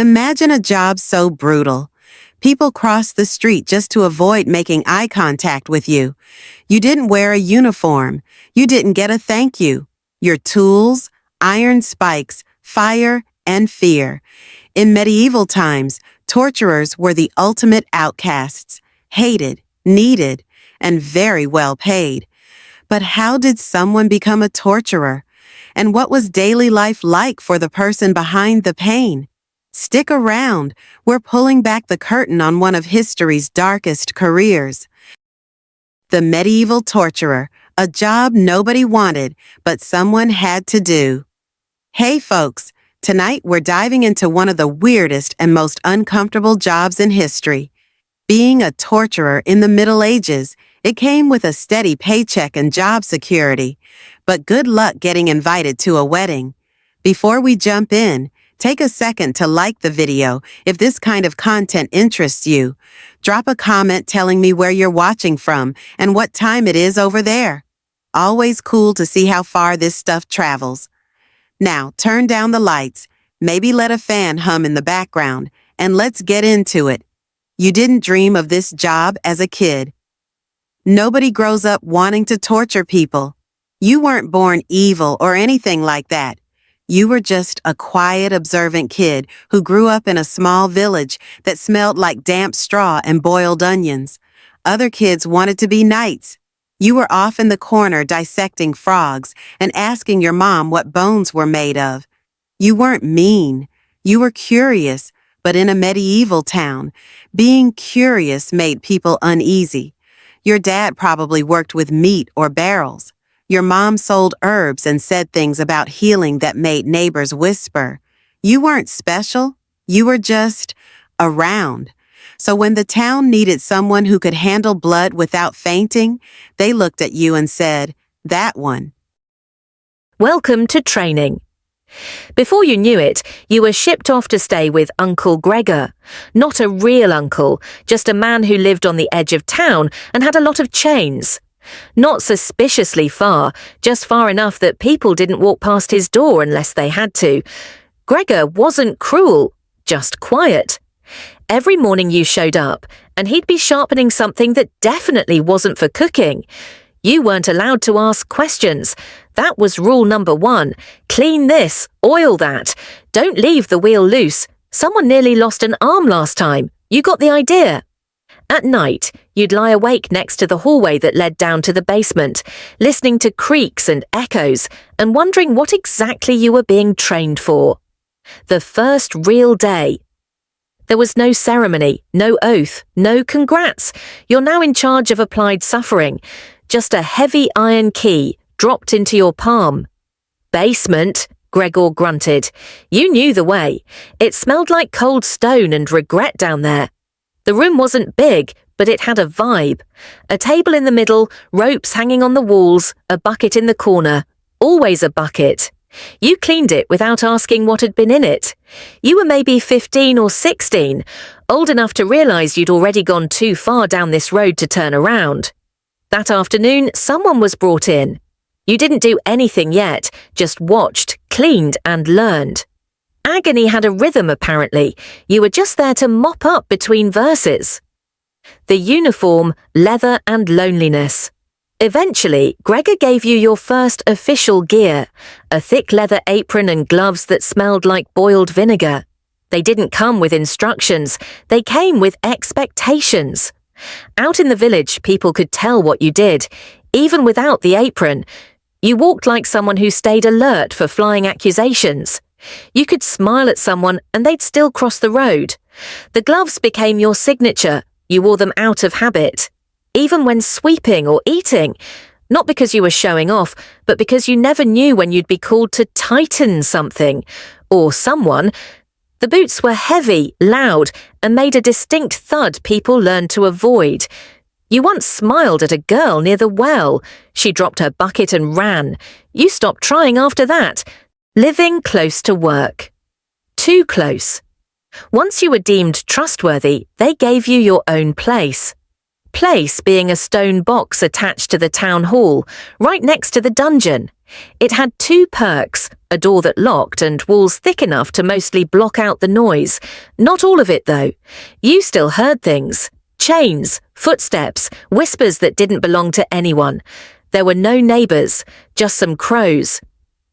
Imagine a job so brutal. People cross the street just to avoid making eye contact with you. You didn't wear a uniform. You didn't get a thank you. Your tools, iron spikes, fire, and fear. In medieval times, torturers were the ultimate outcasts, hated, needed, and very well paid. But how did someone become a torturer? And what was daily life like for the person behind the pain? Stick around. We're pulling back the curtain on one of history's darkest careers. The medieval torturer, a job nobody wanted, but someone had to do. Hey folks, tonight we're diving into one of the weirdest and most uncomfortable jobs in history. Being a torturer in the Middle Ages, it came with a steady paycheck and job security, but good luck getting invited to a wedding. Before we jump in, take a second to like the video if this kind of content interests you. Drop a comment telling me where you're watching from and what time it is over there. Always cool to see how far this stuff travels. Now, turn down the lights, maybe let a fan hum in the background, and let's get into it. You didn't dream of this job as a kid. Nobody grows up wanting to torture people. You weren't born evil or anything like that. You were just a quiet, observant kid who grew up in a small village that smelled like damp straw and boiled onions. Other kids wanted to be knights. You were off in the corner dissecting frogs and asking your mom what bones were made of. You weren't mean. You were curious, but in a medieval town, being curious made people uneasy. Your dad probably worked with meat or barrels. Your mom sold herbs and said things about healing that made neighbors whisper. You weren't special. You were just around. So when the town needed someone who could handle blood without fainting, they looked at you and said, "That one." Welcome to training. Before you knew it, you were shipped off to stay with Uncle Gregor. Not a real uncle, just a man who lived on the edge of town and had a lot of chains. Not suspiciously far, just far enough that people didn't walk past his door unless they had to. Gregor wasn't cruel, just quiet. Every morning you showed up, and he'd be sharpening something that definitely wasn't for cooking. You weren't allowed to ask questions. That was rule number 1. Clean this, oil that. Don't leave the wheel loose. Someone nearly lost an arm last time. You got the idea. At night, you'd lie awake next to the hallway that led down to the basement, listening to creaks and echoes and wondering what exactly you were being trained for. The first real day. There was no ceremony, no oath, no congrats. You're now in charge of applied suffering. Just a heavy iron key dropped into your palm. Basement, Gregor grunted. You knew the way. It smelled like cold stone and regret down there. The room wasn't big, but it had a vibe. A table in the middle, ropes hanging on the walls, a bucket in the corner. Always a bucket. You cleaned it without asking what had been in it. You were maybe 15 or 16, old enough to realize you'd already gone too far down this road to turn around. That afternoon, someone was brought in. You didn't do anything yet, just watched, cleaned, and learned. Agony had a rhythm, apparently. You were just there to mop up between verses. The uniform, leather, and loneliness. Eventually, Gregor gave you your first official gear, a thick leather apron and gloves that smelled like boiled vinegar. They didn't come with instructions, they came with expectations. Out in the village, people could tell what you did, even without the apron. You walked like someone who stayed alert for flying accusations. You could smile at someone and they'd still cross the road. The gloves became your signature. You wore them out of habit. Even when sweeping or eating. Not because you were showing off, but because you never knew when you'd be called to tighten something. Or someone. The boots were heavy, loud, and made a distinct thud people learned to avoid. You once smiled at a girl near the well. She dropped her bucket and ran. You stopped trying after that. Living close to work. Too close. Once you were deemed trustworthy, they gave you your own place. Place being a stone box attached to the town hall, right next to the dungeon. It had 2 perks, a door that locked and walls thick enough to mostly block out the noise. Not all of it, though. You still heard things. Chains, footsteps, whispers that didn't belong to anyone. There were no neighbours, just some crows.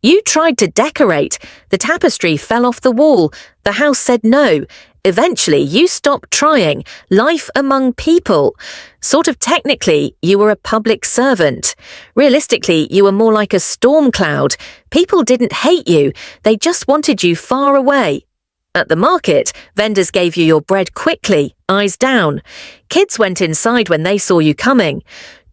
You tried to decorate. The tapestry fell off the wall. The house said no. Eventually, you stopped trying. Life among people. Sort of technically, you were a public servant. Realistically, you were more like a storm cloud. People didn't hate you. They just wanted you far away. At the market, vendors gave you your bread quickly, eyes down. Kids went inside when they saw you coming.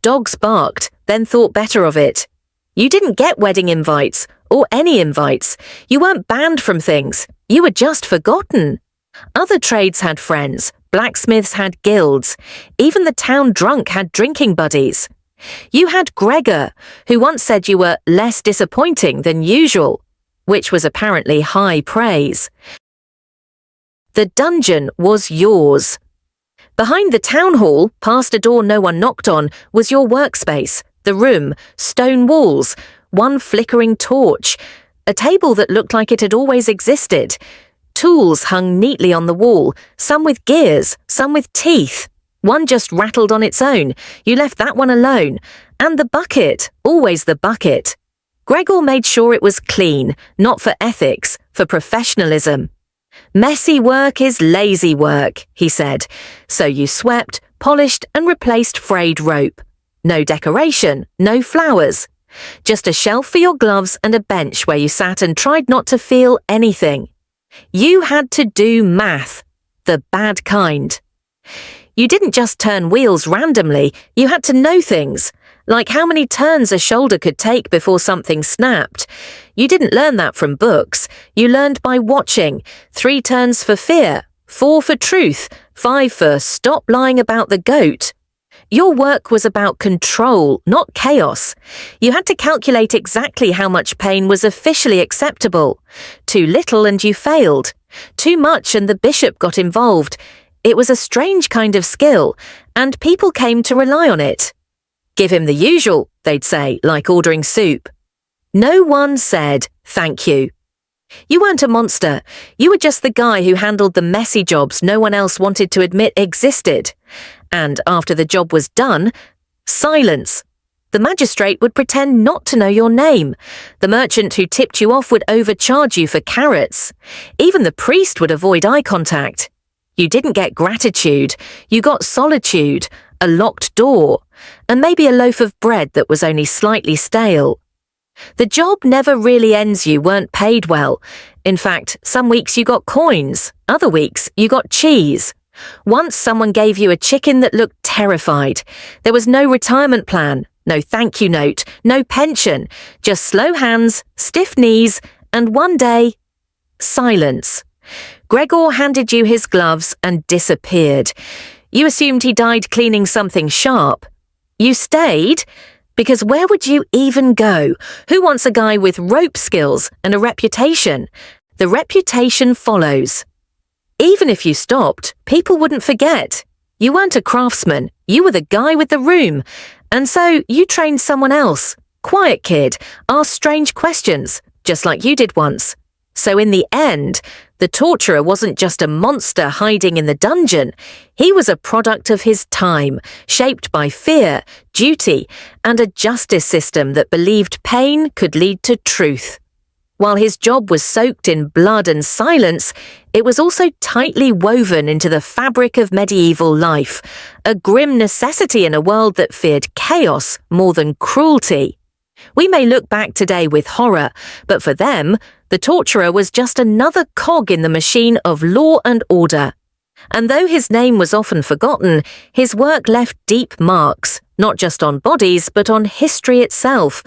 Dogs barked, then thought better of it. You didn't get wedding invites, or any invites. You weren't banned from things. You were just forgotten. Other trades had friends. Blacksmiths had guilds. Even the town drunk had drinking buddies. You had Gregor, who once said you were less disappointing than usual, which was apparently high praise. The dungeon was yours. Behind the town hall, past a door no one knocked on, was your workspace, the room, stone walls, one flickering torch, a table that looked like it had always existed. Tools hung neatly on the wall, some with gears, some with teeth. One just rattled on its own. You left that one alone. And the bucket, always the bucket. Gregor made sure it was clean, not for ethics, for professionalism. Messy work is lazy work, he said. So you swept, polished and replaced frayed rope. No decoration, no flowers. Just a shelf for your gloves and a bench where you sat and tried not to feel anything. You had to do math, the bad kind. You didn't just turn wheels randomly, you had to know things, like how many turns a shoulder could take before something snapped. You didn't learn that from books, you learned by watching. 3 turns for fear, 4 for truth, 5 for stop lying about the goat. Your work was about control, not chaos. You had to calculate exactly how much pain was officially acceptable. Too little and you failed. Too much and the bishop got involved. It was a strange kind of skill, and people came to rely on it. Give him the usual, they'd say, like ordering soup. No one said, thank you. You weren't a monster. You were just the guy who handled the messy jobs no one else wanted to admit existed. And after the job was done, silence. The magistrate would pretend not to know your name. The merchant who tipped you off would overcharge you for carrots. Even the priest would avoid eye contact. You didn't get gratitude. You got solitude, a locked door, and maybe a loaf of bread that was only slightly stale. The job never really ends. You weren't paid well. In fact, some weeks you got coins, other weeks you got cheese. Once someone gave you a chicken that looked terrified. There was no retirement plan, no thank you note, no pension, just slow hands, stiff knees, and one day, silence. Gregor handed you his gloves and disappeared. You assumed he died cleaning something sharp. You stayed, because where would you even go? Who wants a guy with rope skills and a reputation? The reputation follows. Even if you stopped, people wouldn't forget. You weren't a craftsman, you were the guy with the room. And so you trained someone else. Quiet kid, asked strange questions, just like you did once. So in the end, the torturer wasn't just a monster hiding in the dungeon. He was a product of his time, shaped by fear, duty, and a justice system that believed pain could lead to truth. While his job was soaked in blood and silence, it was also tightly woven into the fabric of medieval life, a grim necessity in a world that feared chaos more than cruelty. We may look back today with horror, but for them, the torturer was just another cog in the machine of law and order. And though his name was often forgotten, his work left deep marks, not just on bodies, but on history itself.